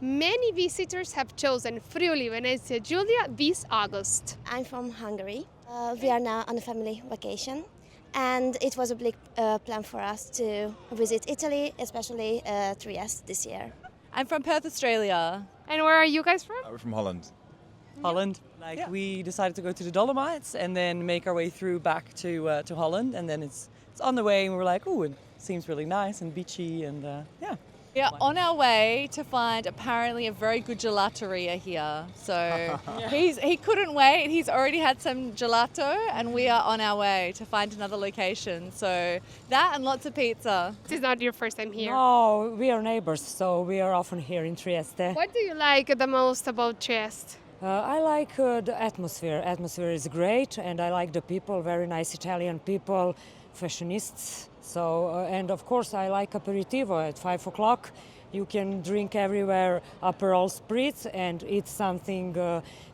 Many visitors have chosen Friuli Venezia Giulia this August. I'm from Hungary. We are now on a family vacation, and it was a big plan for us to visit Italy, especially Trieste this year. I'm from Perth, Australia. And where are you guys from? We're from Holland. Holland. We decided to go to the Dolomites and then make our way through back to Holland, and then it's on the way, and we were like, oh, it seems really nice and beachy, and yeah. We are on our way to find apparently a very good gelateria here. So he couldn't wait. He's already had some gelato, and we are on our way to find another location. So that and lots of pizza. This is not your first time here. No, we are neighbors, so we are often here in Trieste. What do you like the most about Trieste? I like the atmosphere. Atmosphere is great, and I like the people, very nice Italian people, fashionists. So, and of course I like aperitivo at 5 o'clock. You can drink everywhere Aperol spritz and eat something,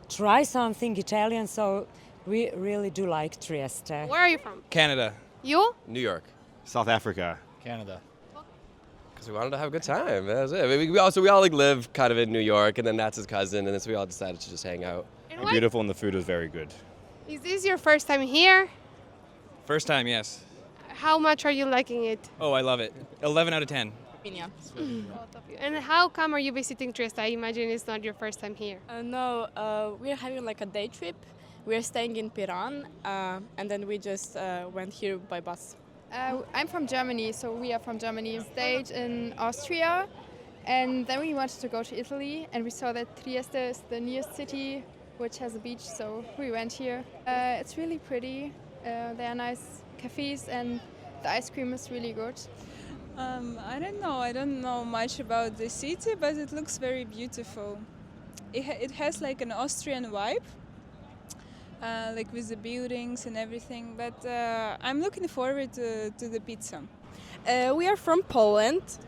try something Italian. So we really do like Trieste. Where are you from? Canada. You? New York. South Africa. Canada. Because we wanted to have a good time. That was it. I mean, we all live kind of in New York, and then that's his cousin, and then so we all decided to just hang out. And And beautiful, and the food was very good. Is this your first time here? First time, yes. How much are you liking it? Oh, I love it. 11 out of 10. Both of you. And how come are you visiting Trieste? I imagine it's not your first time here. We're having like a day trip. We're staying in Piran, and then we just went here by bus. I'm from Germany, so we are from Germany. We stayed in Austria, and then we wanted to go to Italy, and we saw that Trieste is the nearest city which has a beach, so we went here. It's really pretty. There are nice cafes, and the ice cream is really good. I don't know. I don't know much about the city, but it looks very beautiful. It has like an Austrian vibe, like with the buildings and everything. But I'm looking forward to the pizza. We are from Poland.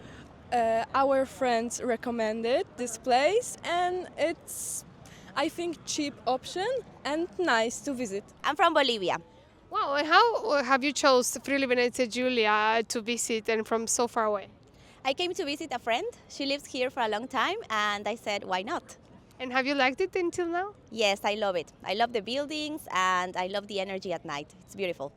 Our friends recommended this place, and it's, I think, cheap option and nice to visit. I'm from Bolivia. Wow, and how have you chose Friuli Venezia Giulia to visit and from so far away? I came to visit a friend. She lives here for a long time, and I said, why not? And have you liked it until now? Yes, I love it. I love the buildings, and I love the energy at night. It's beautiful.